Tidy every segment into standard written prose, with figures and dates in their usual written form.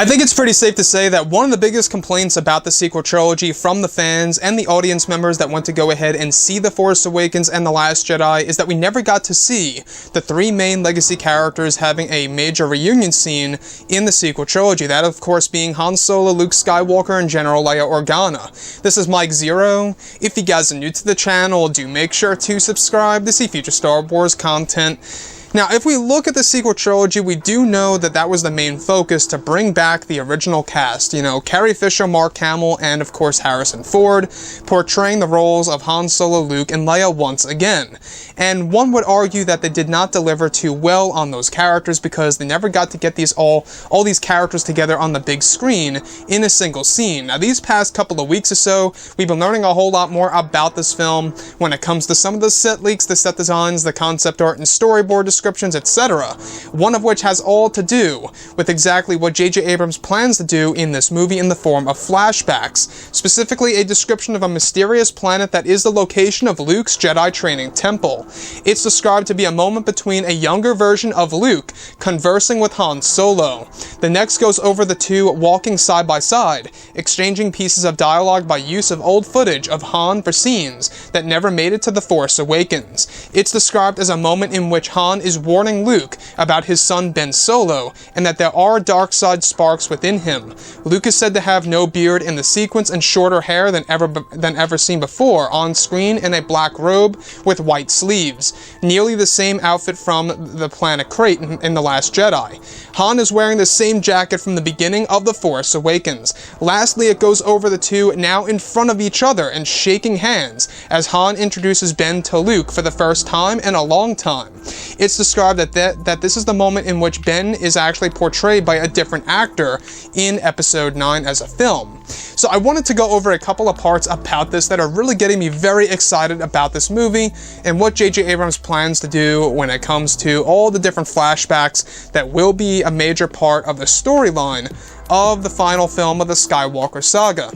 I think it's pretty safe to say that one of the biggest complaints about the sequel trilogy from the fans and the audience members that went to go ahead and see The Force Awakens and The Last Jedi is that we never got to see the three main legacy characters having a major reunion scene in the sequel trilogy. That, of course, being Han Solo, Luke Skywalker, and General Leia Organa. This is Mike Zero. If you guys are new to the channel, do make sure to subscribe to see future Star Wars content. Now, if we look at the sequel trilogy, we do know that that was the main focus, to bring back the original cast. You know, Carrie Fisher, Mark Hamill, and of course Harrison Ford, portraying the roles of Han Solo, Luke, and Leia once again. And one would argue that they did not deliver too well on those characters because they never got to get all these characters together on the big screen in a single scene. Now, these past couple of weeks or so, we've been learning a whole lot more about this film when it comes to some of the set leaks, the set designs, the concept art, and storyboard descriptions, etc. One of which has all to do with exactly what J.J. Abrams plans to do in this movie in the form of flashbacks, specifically a description of a mysterious planet that is the location of Luke's Jedi training temple. It's described to be a moment between a younger version of Luke conversing with Han Solo. The next goes over the two walking side by side, exchanging pieces of dialogue by use of old footage of Han for scenes that never made it to The Force Awakens. It's described as a moment in which Han is warning Luke about his son Ben Solo, and that there are dark side sparks within him. Luke is said to have no beard in the sequence and shorter hair than ever seen before, on screen in a black robe with white sleeves, nearly the same outfit from the planet Crate in The Last Jedi. Han is wearing the same jacket from the beginning of The Force Awakens. Lastly, it goes over the two now in front of each other and shaking hands as Han introduces Ben to Luke for the first time in a long time. It's described that this is the moment in which Ben is actually portrayed by a different actor in Episode 9 as a film. So I wanted to go over a couple of parts about this that are really getting me very excited about this movie and what J.J. Abrams plans to do when it comes to all the different flashbacks that will be a major part of the storyline of the final film of the Skywalker saga.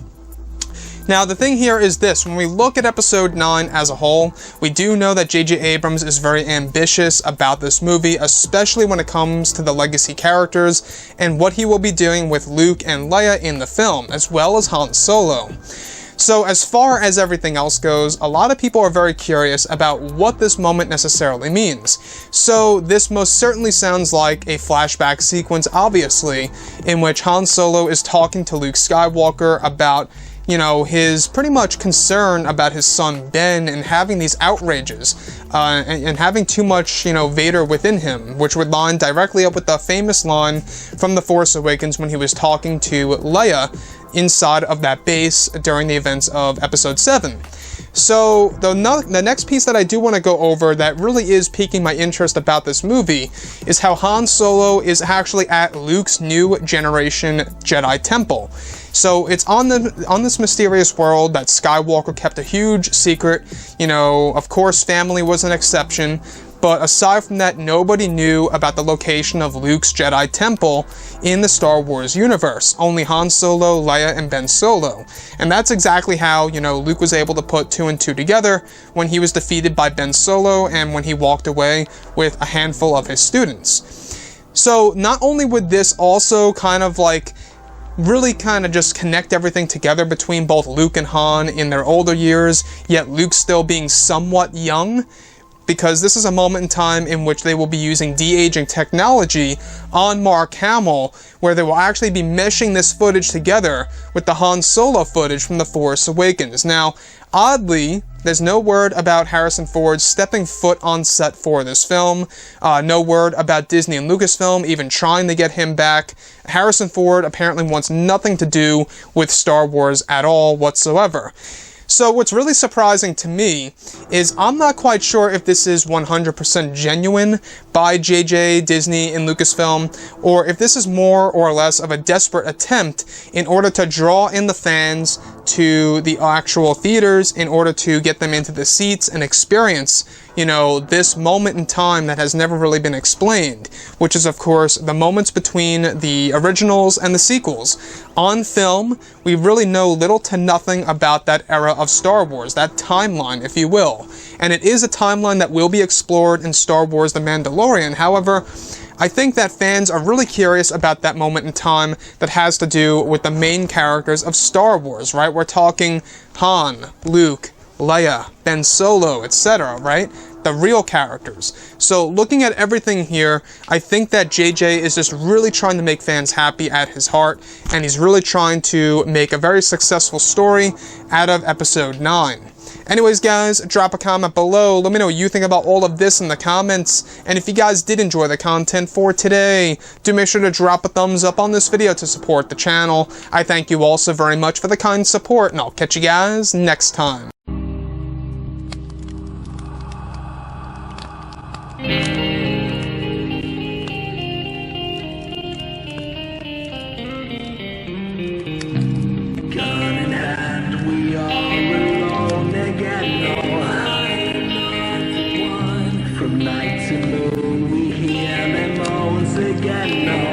Now, the thing here is this: when we look at Episode 9 as a whole, we do know that J.J. Abrams is very ambitious about this movie, especially when it comes to the legacy characters and what he will be doing with Luke and Leia in the film, as well as Han Solo. So as far as everything else goes, a lot of people are very curious about what this moment necessarily means. So this most certainly sounds like a flashback sequence, obviously, in which Han Solo is talking to Luke Skywalker about, you know, his pretty much concern about his son Ben and having these outrages and having too much, you know, Vader within him, which would line directly up with the famous line from The Force Awakens when he was talking to Leia inside of that base during the events of Episode 7. So, the next piece that I do want to go over that really is piquing my interest about this movie is how Han Solo is actually at Luke's new generation Jedi temple. So it's on this mysterious world that Skywalker kept a huge secret. You know, of course, family was an exception, but aside from that, nobody knew about the location of Luke's Jedi temple in the Star Wars universe. Only Han Solo, Leia, and Ben Solo. And that's exactly how, you know, Luke was able to put two and two together when he was defeated by Ben Solo and when he walked away with a handful of his students. So not only would this also kind of really kind of just connect everything together between both Luke and Han in their older years, yet Luke still being somewhat young, because this is a moment in time in which they will be using de-aging technology on Mark Hamill, where they will actually be meshing this footage together with the Han Solo footage from The Force Awakens. Now, oddly, there's no word about Harrison Ford stepping foot on set for this film. No word about Disney and Lucasfilm even trying to get him back. Harrison Ford apparently wants nothing to do with Star Wars at all whatsoever. So what's really surprising to me is I'm not quite sure if this is 100% genuine by JJ, Disney, and Lucasfilm, or if this is more or less of a desperate attempt in order to draw in the fans to the actual theaters in order to get them into the seats and experience, you know, this moment in time that has never really been explained, which is, of course, the moments between the originals and the sequels. On film, we really know little to nothing about that era of Star Wars, that timeline, if you will. And it is a timeline that will be explored in Star Wars The Mandalorian. However, I think that fans are really curious about that moment in time that has to do with the main characters of Star Wars, right? We're talking Han, Luke, Leia, Ben Solo, etc., right? The real characters. So looking at everything here, I think that JJ is just really trying to make fans happy at his heart, and he's really trying to make a very successful story out of Episode 9. Anyways, guys, drop a comment below. Let me know what you think about all of this in the comments. And if you guys did enjoy the content for today, do make sure to drop a thumbs up on this video to support the channel. I thank you all so very much for the kind support, and I'll catch you guys next time. From night to moon, we hear them moans again.